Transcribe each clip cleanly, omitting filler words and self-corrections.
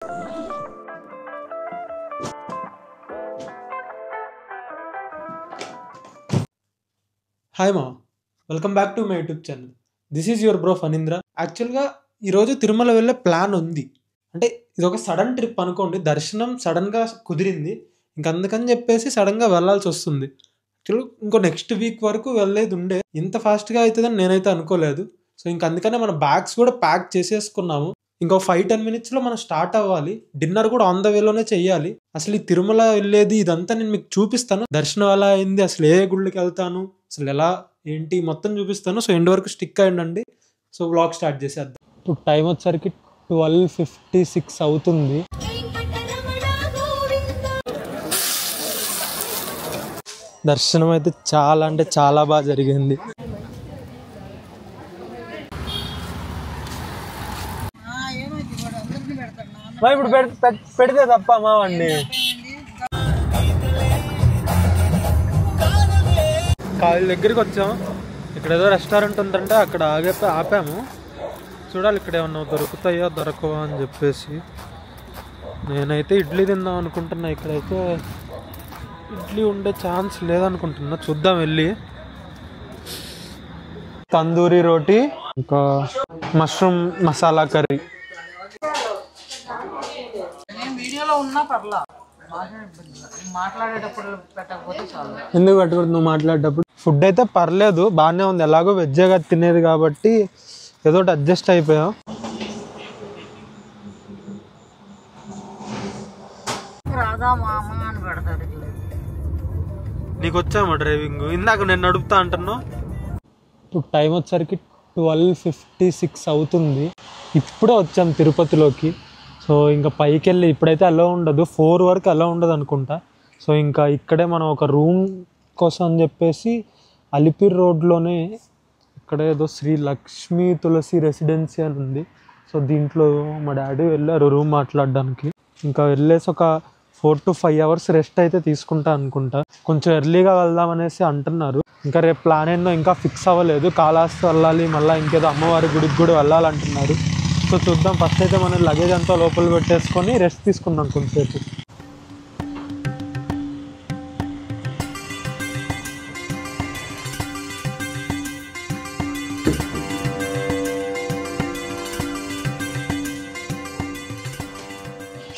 Hi మా, welcome back to my YouTube channel. This is your bro Phanindra. యాక్చువల్గా ఈరోజు తిరుమల వెళ్ళే ప్లాన్ ఉంది. అంటే ఇది ఒక సడన్ ట్రిప్ అనుకోండి. దర్శనం సడన్గా కుదిరింది, అందుకని చెప్పేసి సడన్గా వెళ్ళాల్సి వస్తుంది. యాక్చువల్గా ఇంకో నెక్స్ట్ వీక్ వరకు వెళ్ళేది ఉండే. ఇంత ఫాస్ట్గా అవుతుందని నేనైతే అనుకోలేదు. సో అందుకనే మన బ్యాగ్స్ కూడా ప్యాక్ చేసేసుకున్నాము. ఇంకో 5-10 మినిట్స్లో మనం స్టార్ట్ అవ్వాలి. డిన్నర్ కూడా ఆన్ ద వేలోనే చెయ్యాలి. అసలు ఈ తిరుమల వెళ్ళేది ఇదంతా నేను మీకు చూపిస్తాను. దర్శనం ఎలా అయింది, అసలు ఏ గుళ్ళకి వెళ్తాను, అసలు ఎలా ఏంటి మొత్తం చూపిస్తాను. సో ఎండ్ వరకు స్టిక్ అయ్యండి. సో వ్లాగ్ స్టార్ట్ చేసేద్దాం. ఇప్పుడు టైం వచ్చేసరికి 12:56 అవుతుంది. దర్శనం అయితే చాలా అంటే చాలా బాగా జరిగింది. ఇప్పుడు పెడితే తప్ప మావండి కాళ్ళ దగ్గరికి వచ్చాం. ఇక్కడ ఏదో రెస్టారెంట్ ఉందంటే అక్కడ ఆపాము. చూడాలి ఇక్కడ ఏమన్నా దొరుకుతాయో దొరకవో అని చెప్పేసి. నేనైతే ఇడ్లీ తిందాం అనుకుంటున్నా. ఇక్కడైతే ఇడ్లీ ఉండే ఛాన్స్ లేదనుకుంటున్నా. చూద్దాం వెళ్ళి. తందూరి రోటీ, ఇంకా మష్రూమ్ మసాలా కర్రీ. ఎందుకు పెట్టుకుంటు నువ్వు మాట్లాడేటప్పుడు? ఫుడ్ అయితే పర్లేదు, బాగానే ఉంది. ఎలాగో వెజ్జేగా తినేది కాబట్టి ఏదో ఒకటి అడ్జస్ట్ అయిపోయాం. నీకు వచ్చామా డ్రైవింగ్? ఇందాక నేను నడుపుతా అంటున్నావు. ఇప్పుడు టైం వచ్చేసరికి 12:56 అవుతుంది. ఇప్పుడే వచ్చాం తిరుపతిలోకి. సో ఇంకా పైకి వెళ్ళి ఇప్పుడైతే అలా ఉండదు, 4 వరకు అలా ఉండదు అనుకుంటా. సో ఇంకా ఇక్కడే మనం ఒక రూమ్ కోసం అని చెప్పేసి అలిపిరి రోడ్లోనే ఇక్కడ ఏదో శ్రీ లక్ష్మీ తులసి రెసిడెన్సీ అని ఉంది. సో దీంట్లో మా డాడీ వెళ్ళారు రూమ్ మాట్లాడడానికి. ఇంకా వెళ్ళేసి ఒక 4 to 5 hours రెస్ట్ అయితే తీసుకుంటా అనుకుంటా. కొంచెం ఎర్లీగా వెళ్దాం అనేసి అంటున్నారు. ఇంకా రేపు ప్లాన్ ఏందో ఇంకా ఫిక్స్ అవ్వలేదు. కాళహస్తి వెళ్ళాలి, మళ్ళీ ఇంకేదో అమ్మవారి గుడికి కూడా వెళ్ళాలంటున్నారు. సో చూద్దాం. ఫస్ట్ అయితే మనం లగేజ్ అంతా లోపల పెట్టేసుకొని రెస్ట్ తీసుకున్నాం కొంతసేపు.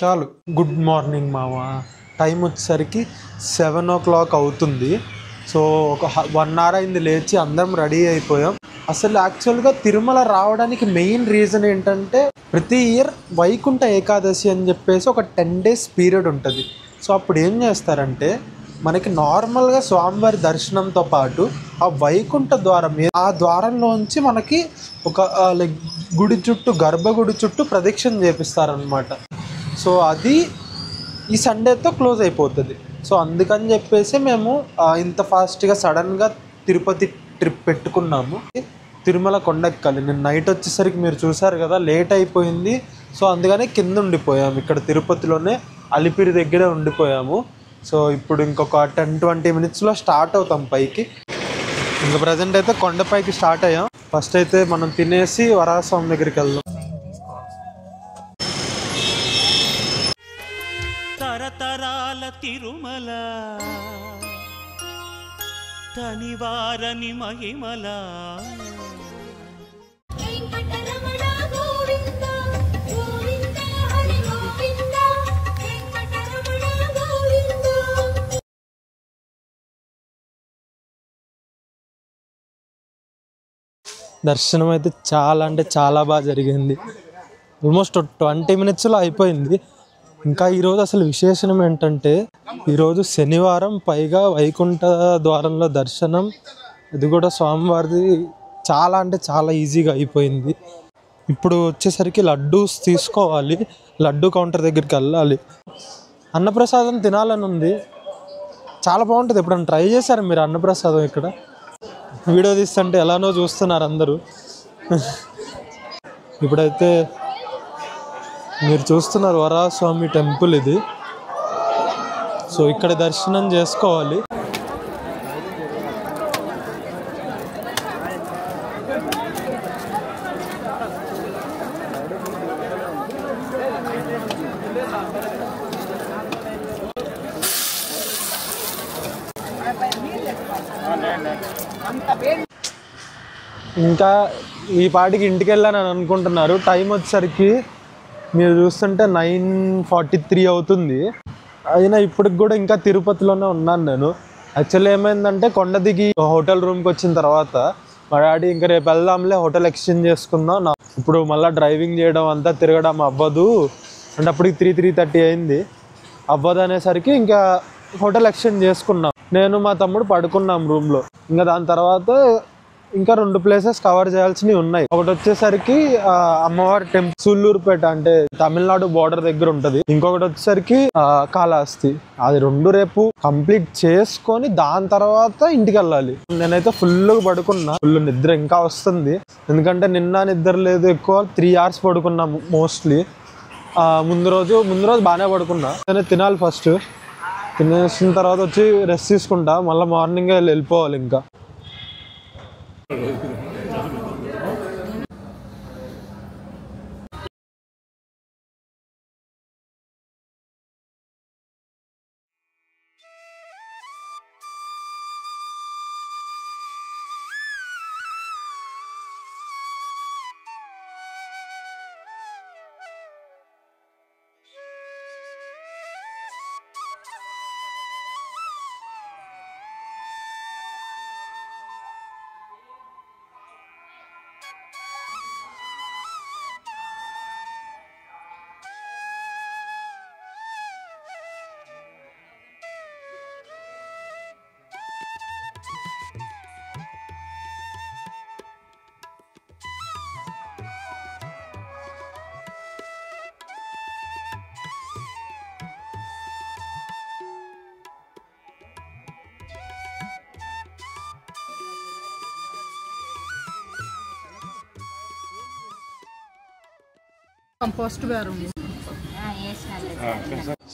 చాలు. గుడ్ మార్నింగ్ మావా. టైం వచ్చేసరికి 7 o'clock అవుతుంది. సో ఒక 1 hour అయింది లేచి అందరం రెడీ అయిపోయాం. అసలు యాక్చువల్గా తిరుమల రావడానికి మెయిన్ రీజన్ ఏంటంటే ప్రతి ఇయర్ వైకుంఠ ఏకాదశి అని చెప్పేసి ఒక 10 days పీరియడ్ ఉంటుంది. సో అప్పుడు ఏం చేస్తారంటే మనకి నార్మల్గా స్వామివారి దర్శనంతో పాటు ఆ వైకుంఠ ద్వారం, ఆ ద్వారంలోంచి మనకి ఒక లైక్ గుడి చుట్టూ, గర్భగుడి చుట్టూ ప్రదక్షిణ చేపిస్తారనమాట. సో అది ఈ సండేతో క్లోజ్ అయిపోతుంది. సో అందుకని చెప్పేసి మేము ఇంత ఫాస్ట్గా సడన్గా తిరుపతి ట్రిప్ పెట్టుకున్నాము. తిరుమల కొండెక్కాలి. నేను నైట్ వచ్చేసరికి మీరు చూసారు కదా, లేట్ అయిపోయింది. సో అందుకనే కింద ఉండిపోయాము. ఇక్కడ తిరుపతిలోనే అలిపిరి దగ్గరే ఉండిపోయాము. సో ఇప్పుడు ఇంకొక 10-20 minutesలో స్టార్ట్ అవుతాం పైకి. ఇంకా ప్రజెంట్ అయితే కొండపైకి స్టార్ట్ అయ్యాం. ఫస్ట్ అయితే మనం తినేసి వరాహస్వామి దగ్గరికి వెళ్దాం. తరతరాల తిరుమల తనివారని మహిమల దర్శనం అయితే చాలా అంటే చాలా బాగా జరిగింది. ఆల్మోస్ట్ 20 minutesలో అయిపోయింది. ఇంకా ఈరోజు అసలు విశేషం ఏంటంటే ఈరోజు శనివారం, పైగా వైకుంఠ ద్వారంలో దర్శనం, ఇది కూడా స్వామివారిది చాలా అంటే చాలా ఈజీగా అయిపోయింది. ఇప్పుడు వచ్చేసరికి లడ్డూస్ తీసుకోవాలి. లడ్డూ కౌంటర్ దగ్గరికి వెళ్ళాలి. అన్నప్రసాదం తినాలని ఉంది. చాలా బాగుంటుంది. ఎప్పుడన్నా ట్రై చేశారు మీరు అన్నప్రసాదం? ఇక్కడ వీడియో తీస్తుంటే ఎలానో చూస్తున్నారు అందరూ. ఇప్పుడైతే మీరు చూస్తున్నారు వరాహస్వామి టెంపుల్ ఇది. సో ఇక్కడ దర్శనం చేసుకోవాలి. ఇంకా ఈ పాటికి ఇంటికి వెళ్ళాను అని అనుకుంటున్నారు. టైం వచ్చేసరికి మీరు చూస్తుంటే 9:43 అవుతుంది. అయినా ఇప్పటికి కూడా ఇంకా తిరుపతిలోనే ఉన్నాను నేను. యాక్చువల్లీ ఏమైందంటే కొండ దిగి హోటల్ రూమ్కి వచ్చిన తర్వాత మా డాడీ ఇంకా రేపు వెళ్దాంలే హోటల్ ఎక్స్చేంజ్ చేసుకుందాం, ఇప్పుడు మళ్ళీ డ్రైవింగ్ చేయడం అంతా తిరగడం అవ్వదు అంటే అప్పటికి 3:30 అయింది. అవ్వదు అనేసరికి ఇంకా హోటల్ ఎక్స్చేంజ్ చేసుకున్నాం. నేను మా తమ్ముడు పడుకున్నాం రూమ్లో. ఇంకా దాని తర్వాత ఇంకా 2 ప్లేసెస్ కవర్ చేయాల్సినవి ఉన్నాయి. ఒకటి వచ్చేసరికి అమ్మవారి టెంపుల్ సూళ్ళూరుపేట అంటే తమిళనాడు బోర్డర్ దగ్గర ఉంటుంది. ఇంకొకటి వచ్చేసరికి కాళహస్తి. అది 2 రేపు కంప్లీట్ చేసుకొని దాని తర్వాత ఇంటికి వెళ్ళాలి. నేనైతే ఫుల్గా పడుకున్నా. ఫుల్ నిద్ర ఇంకా వస్తుంది, ఎందుకంటే నిన్న నిద్ర లేదు ఎక్కువ. 3 hours పడుకున్నా మోస్ట్లీ. ముందు రోజు బాగానే పడుకున్నా. నేను తినాలి, ఫస్ట్ తినేసిన తర్వాత వచ్చి రెస్ట్ తీసుకుంటా. మళ్ళీ మార్నింగ్ వెళ్ళిపోవాలి. ఇంకా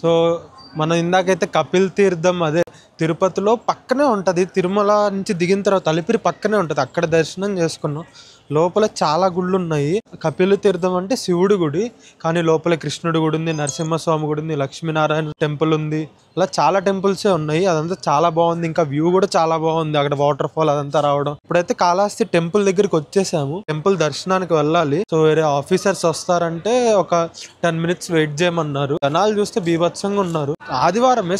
సో మనం ఇందాకైతే కపిల్ తీర్థం, అదే తిరుపతిలో పక్కనే ఉంటుంది. తిరుమల నుంచి దిగిన తర్వాత అలిపిరి పక్కనే ఉంటుంది. అక్కడ దర్శనం చేసుకున్నాం. లోపల చాలా గుళ్ళు ఉన్నాయి. కపిల్ తీర్థం అంటే శివుడి గుడి, కానీ లోపల కృష్ణుడి గుడి ఉంది, నరసింహస్వామి గుడి ఉంది, లక్ష్మీనారాయణ టెంపుల్ ఉంది. అలా చాలా టెంపుల్సే ఉన్నాయి. అదంతా చాలా బాగుంది. ఇంకా వ్యూ కూడా చాలా బాగుంది. అక్కడ వాటర్ ఫాల్ అదంతా రావడం. ఇప్పుడైతే కాళహస్తి టెంపుల్ దగ్గరికి వచ్చేసాము. టెంపుల్ దర్శనానికి వెళ్ళాలి. సో వేరే ఆఫీసర్స్ వస్తారంటే ఒక 10 minutes వెయిట్ చేయమన్నారు. జనాలు చూస్తే బీభత్సంగా ఉన్నారు. ఆదివారమే,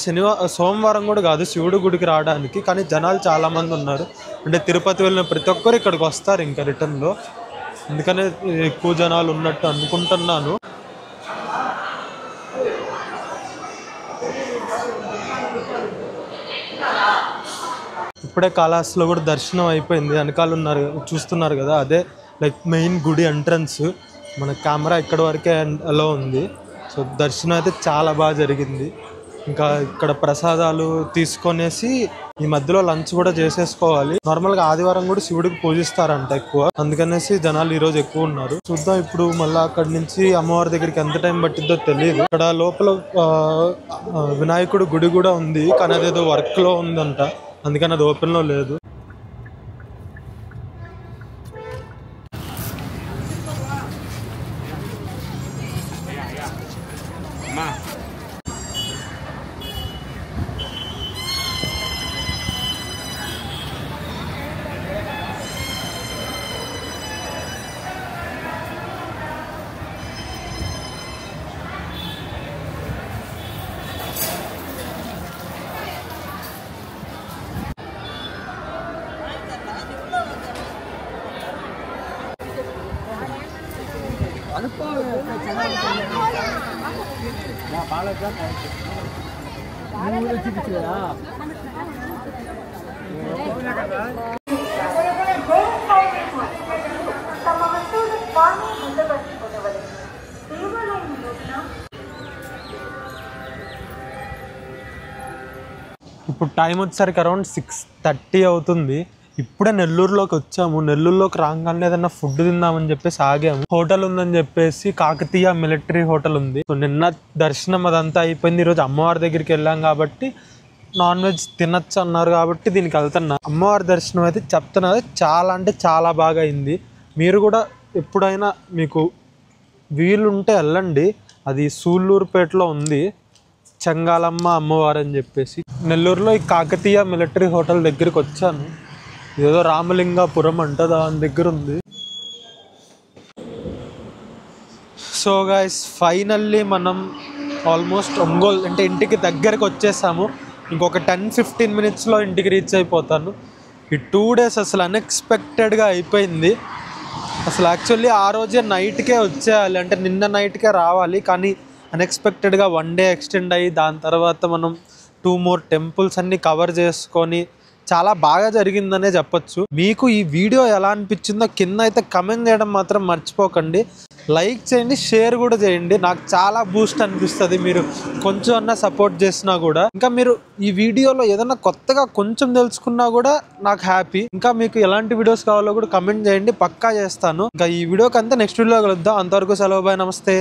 సోమవారం కూడా కాదు శివుడి గుడికి రావడానికి, కానీ జనాలు చాలా మంది ఉన్నారు. అంటే తిరుపతి వెళ్ళిన ప్రతి ఒక్కరు ఇక్కడికి వస్తారు ఇంకా రిటర్న్ లో. అందుకనే ఎక్కువ జనాలు ఉన్నట్టు అనుకుంటున్నాను. ఇప్పుడే కాళహస్తిలో కూడా దర్శనం అయిపోయింది. వెనకాల ఉన్నారు చూస్తున్నారు కదా, అదే లైక్ మెయిన్ గుడి ఎంట్రన్స్. మన కెమెరా ఇక్కడ వరకే అలో ఉంది. సో దర్శనం అయితే చాలా బాగా జరిగింది. ఇంకా ఇక్కడ ప్రసాదాలు తీసుకొనేసి ఈ మధ్యలో లంచ్ కూడా చేసేసుకోవాలి. నార్మల్గా ఆదివారం కూడా శివుడికి పూజిస్తారంట ఎక్కువ, అందుకనేసి జనాలు ఈ రోజు ఎక్కువ ఉన్నారు. చూద్దాం ఇప్పుడు మళ్ళీ అక్కడి నుంచి అమ్మవారి దగ్గరికి ఎంత టైం పట్టిద్దో తెలియదు. ఇక్కడ లోపల వినాయకుడు గుడి కూడా ఉంది, కానీ అదేదో వర్క్ లో ఉందంట, అందుకని అది ఓపెన్ లో లేదు. ఇప్పుడు టైం వచ్చేసరికి అరౌండ్ 6:30 అవుతుంది. ఇప్పుడే నెల్లూరులోకి వచ్చాము. నెల్లూరులోకి రాగానే ఏదన్నా ఫుడ్ తిందామని చెప్పేసి ఆగాము. హోటల్ ఉందని చెప్పేసి కాకతీయ మిలిటరీ హోటల్ ఉంది. సో నిన్న దర్శనం అదంతా అయిపోయింది. ఈరోజు అమ్మవారి దగ్గరికి వెళ్ళాం కాబట్టి నాన్ వెజ్ తినచ్చు అన్నారు కాబట్టి దీనికి వెళ్తున్నా. అమ్మవారి దర్శనం అయితే చెప్తున్నది చాలా అంటే చాలా బాగా అయింది. మీరు కూడా ఎప్పుడైనా మీకు వీలుంటే వెళ్ళండి. అది సూళ్ళూరుపేటలో ఉంది, చెంగాలమ్మ అమ్మవారు అని చెప్పేసి. నెల్లూరులో ఈ కాకతీయ మిలిటరీ హోటల్ దగ్గరికి వచ్చాను. ఏదో రామలింగాపురం అంట దాని దగ్గర ఉంది. సో గైస్ ఫైనల్లీ మనం ఆల్మోస్ట్ ఒంగోలు అంటే ఇంటికి దగ్గరకు వచ్చేసాము. ఇంకొక 10-15 మినిట్స్లో ఇంటికి రీచ్ అయిపోతాను. ఈ 2 days అసలు అన్ఎక్స్పెక్టెడ్గా అయిపోయింది. అసలు యాక్చువల్లీ ఆ రోజే నైట్కే వచ్చేయాలి, అంటే నిన్న నైట్కే రావాలి. కానీ అన్ఎక్స్పెక్టెడ్గా 1 day ఎక్స్టెండ్ అయ్యి దాని తర్వాత మనం 2 more టెంపుల్స్ అన్నీ కవర్ చేసుకొని చాలా బాగా జరిగిందనే చెప్పొచ్చు. మీకు ఈ వీడియో ఎలా అనిపించిందో కింద అయితే కమెంట్ చేయడం మాత్రం మర్చిపోకండి. లైక్ చేయండి, షేర్ కూడా చేయండి. నాకు చాలా బూస్ట్ అనిపిస్తుంది మీరు కొంచెం అన్నా సపోర్ట్ చేసినా కూడా. ఇంకా మీరు ఈ వీడియోలో ఏదైనా కొత్తగా కొంచెం తెలుసుకున్నా కూడా నాకు హ్యాపీ. ఇంకా మీకు ఎలాంటి వీడియోస్ కావాలో కూడా కమెంట్ చేయండి, పక్కా చేస్తాను. ఇంకా ఈ వీడియోకి అంతా నెక్స్ట్ వీడియో కలుద్దాం. అంతవరకు సెలవు, బాయ్, నమస్తే.